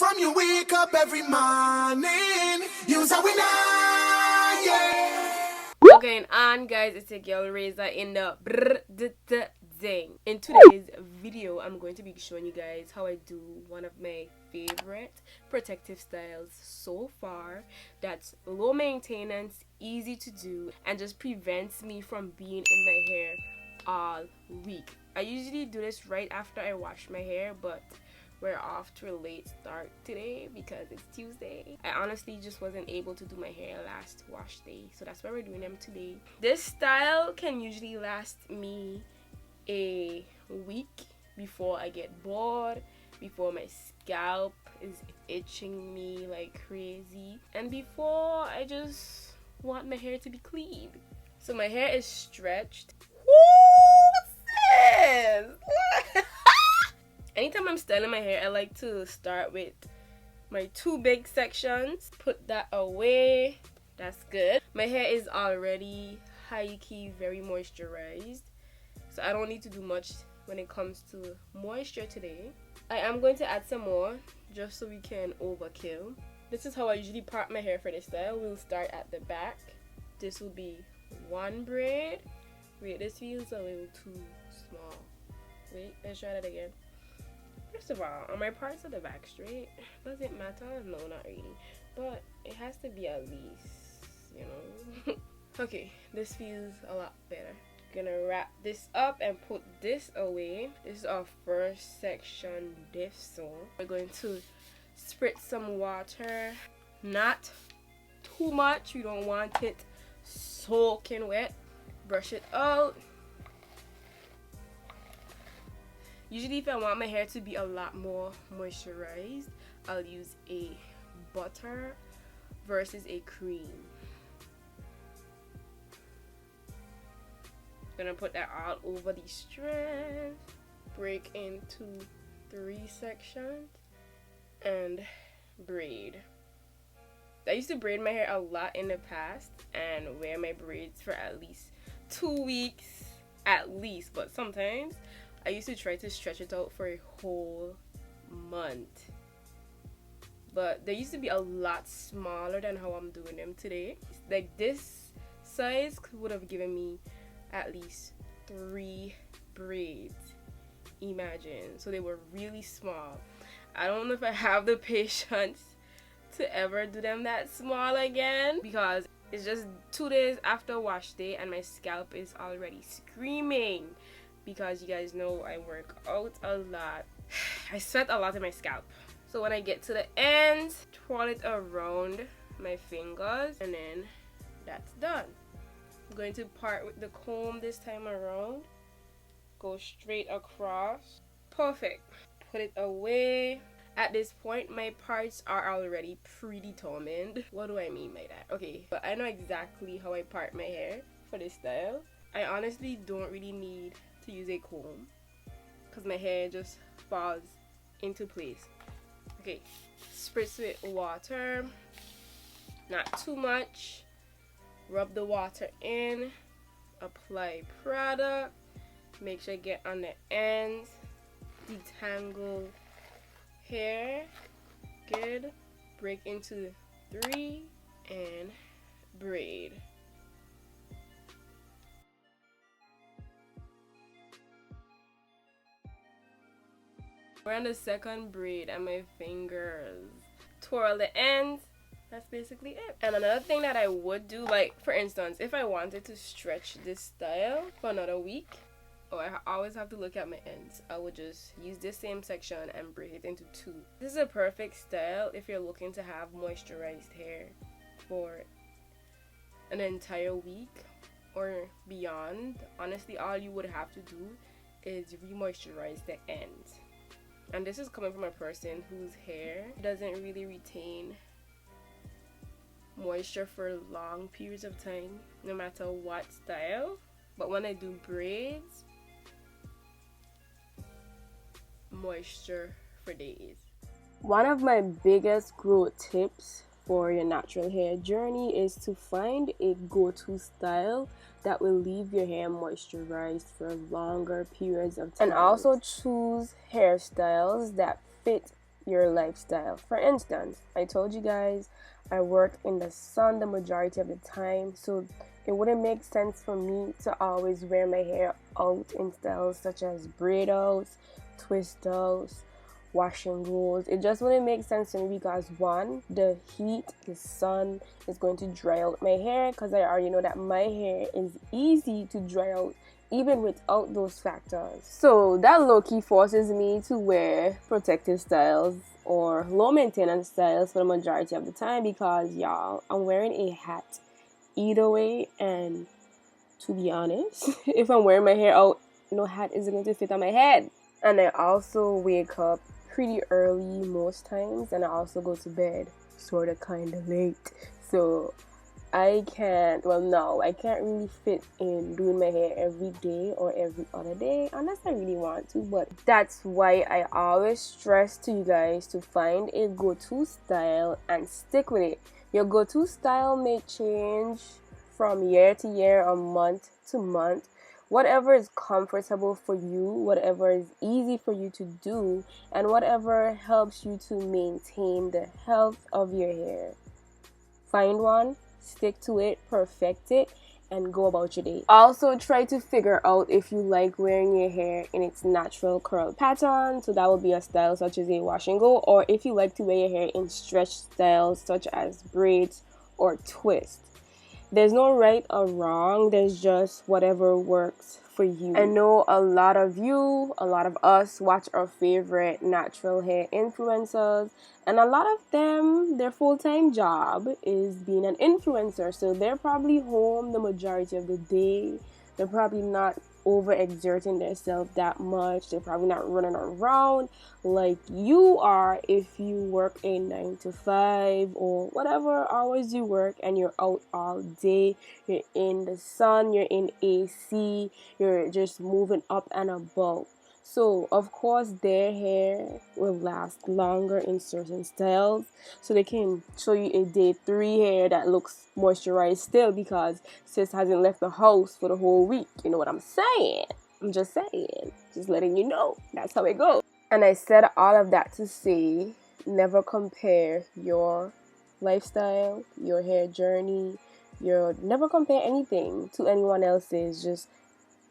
From you wake up every morning, you's a winner, yeah. Okay, and guys, it's your girl Raynecia in the ding. In today's video, I'm going to be showing you guys how I do one of my favorite protective styles so far. That's low maintenance, easy to do, and just prevents me from being in my hair all week. I usually do this right after I wash my hair, but we're off to a late start today because it's Tuesday. I honestly just wasn't able to do my hair last wash day, so that's why we're doing them today. This style can usually last me a week before I get bored, before my scalp is itching me like crazy, and before I just want my hair to be clean. So my hair is stretched. What's this? Anytime I'm styling my hair, I like to start with my two big sections. Put that away. That's good. My hair is already high-key very moisturized, so I don't need to do much when it comes to moisture today. I am going to add some more just so we can overkill. This is how I usually part my hair for this style. We'll start at the back. This will be one braid. Wait, this feels a little too small. Wait, let's try that again. First of all, are my parts of the back straight? Does it matter? No, not really. But it has to be at least, you know. Okay, this feels a lot better. Gonna wrap this up and put this away. This is our first section diff zone. We're going to spritz some water. Not too much. You don't want it soaking wet. Brush it out. Usually if I want my hair to be a lot more moisturized, I'll use a butter versus a cream. Gonna put that all over the strands, break into 3 sections, and braid. I used to braid my hair a lot in the past and wear my braids for at least 2 weeks at least, but sometimes I used to try to stretch it out for a whole month. But they used to be a lot smaller than how I'm doing them today. Like this size would have given me at least 3 braids. Imagine. So they were really small. I don't know if I have the patience to ever do them that small again, because it's just 2 days after wash day and my scalp is already screaming. Because you guys know I work out a lot. I sweat a lot in my scalp. So when I get to the end, twirl it around my fingers and then that's done. I'm going to part with the comb this time around. Go straight across. Perfect. Put it away. At this point, my parts are already predetermined. What do I mean by that? Okay, but I know exactly how I part my hair for this style. I honestly don't really need to use a comb because my hair just falls into place. Okay, spritz with water, not too much. Rub the water in, apply product, make sure you get on the ends, detangle hair, good. Break into 3 and braid. We're on the second braid and my fingers. Twirl the ends. That's basically it. And another thing that I would do, like for instance, if I wanted to stretch this style for another week, I always have to look at my ends. I would just use this same section and braid it into 2. This is a perfect style if you're looking to have moisturized hair for an entire week or beyond. Honestly, all you would have to do is re-moisturize the ends. And this is coming from a person whose hair doesn't really retain moisture for long periods of time, no matter what style. But when I do braids, moisture for days. One of my biggest growth tips for your natural hair journey is to find a go-to style that will leave your hair moisturized for longer periods of time. And also choose hairstyles that fit your lifestyle. For instance, I told you guys I work in the sun the majority of the time, so it wouldn't make sense for me to always wear my hair out in styles such as braid outs, twist outs, wash and goes. It just wouldn't make sense to me because one, the heat, the sun is going to dry out my hair, because I already know that my hair is easy to dry out even without those factors. So that low-key forces me to wear protective styles or low maintenance styles for the majority of the time, because y'all, I'm wearing a hat either way, and to be honest, if I'm wearing my hair out, no hat is going to fit on my head. And I also wake up pretty early most times, and I also go to bed sort of kind of late, so I can't really fit in doing my hair every day or every other day unless I really want to. But that's why I always stress to you guys to find a go-to style and stick with it. Your go-to style may change from year to year or month to month. Whatever is comfortable for you, whatever is easy for you to do, and whatever helps you to maintain the health of your hair. Find one, stick to it, perfect it, and go about your day. Also, try to figure out if you like wearing your hair in its natural curl pattern, so that would be a style such as a wash and go, or if you like to wear your hair in stretch styles such as braids or twist. There's no right or wrong, there's just whatever works for you. I know a lot of us watch our favorite natural hair influencers, and a lot of them, their full-time job is being an influencer, so they're probably home the majority of the day. They're probably not overexerting themselves that much. They're probably not running around like you are if you work a 9 to 5 or whatever hours you work, and you're out all day, you're in the sun, you're in AC, you're just moving up and about. So of course their hair will last longer in certain styles, so they can show you a day 3 hair that looks moisturized still because sis hasn't left the house for the whole week. You know what I'm saying? I'm just saying, just letting you know, that's how it goes. And I said all of that to say, never compare your lifestyle, your hair journey, never compare anything to anyone else's. Just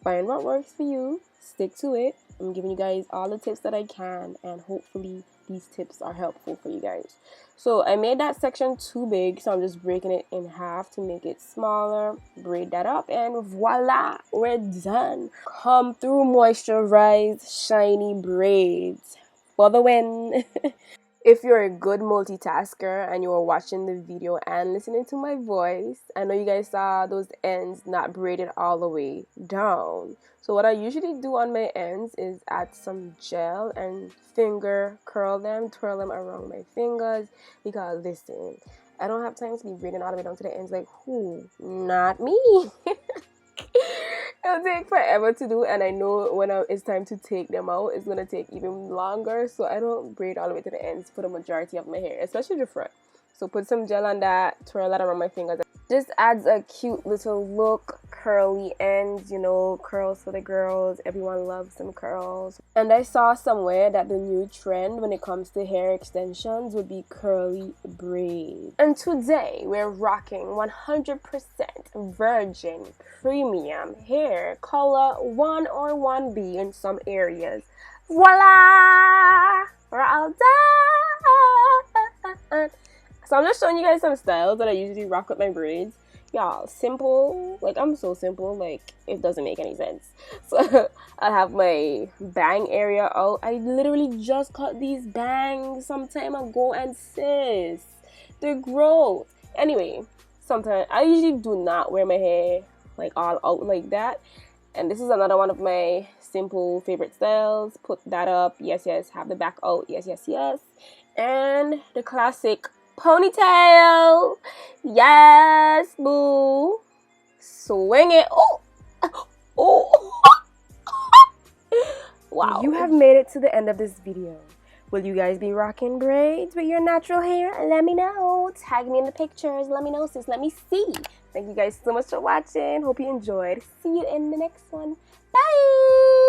find what works for you, stick to it. I'm giving you guys all the tips that I can, and hopefully these tips are helpful for you guys. So I made that section too big, so I'm just breaking it in half to make it smaller. Braid that up, and voila, we're done. Come through moisturized, shiny braids for the win. If you're a good multitasker and you are watching the video and listening to my voice, I know you guys saw those ends not braided all the way down. So what I usually do on my ends is add some gel and finger curl them, twirl them around my fingers, because listen, I don't have time to be braiding all the way down to the ends. Like, who? Not me. It'll take forever to do, and I know when it's time to take them out, it's gonna take even longer. So I don't braid all the way to the ends for the majority of my hair, especially the front. So put some gel on that, twirl that around my fingers. Just adds a cute little look. Curly ends, you know, curls for the girls. Everyone loves some curls. And I saw somewhere that the new trend when it comes to hair extensions would be curly braids. And today we're rocking 100% virgin premium hair, color 1 or 1B in some areas. Voila! We're all done! So I'm just showing you guys some styles that I usually rock with my braids. Y'all, simple. Like, I'm so simple, like, it doesn't make any sense. So I have my bang area out. I literally just cut these bangs some time ago, and sis, they're gross. Anyway, sometimes I usually do not wear my hair like all out like that. And this is another one of my simple favorite styles. Put that up. Yes, yes. Have the back out. Yes, yes, yes. And the classic ponytail. Yes, boo. Swing it. Oh. Oh. Wow. You have made it to the end of this video. Will you guys be rocking braids with your natural hair? Let me know. Tag me in the pictures. Let me know, sis. Let me see. Thank you guys so much for watching. Hope you enjoyed. See you in the next one. Bye.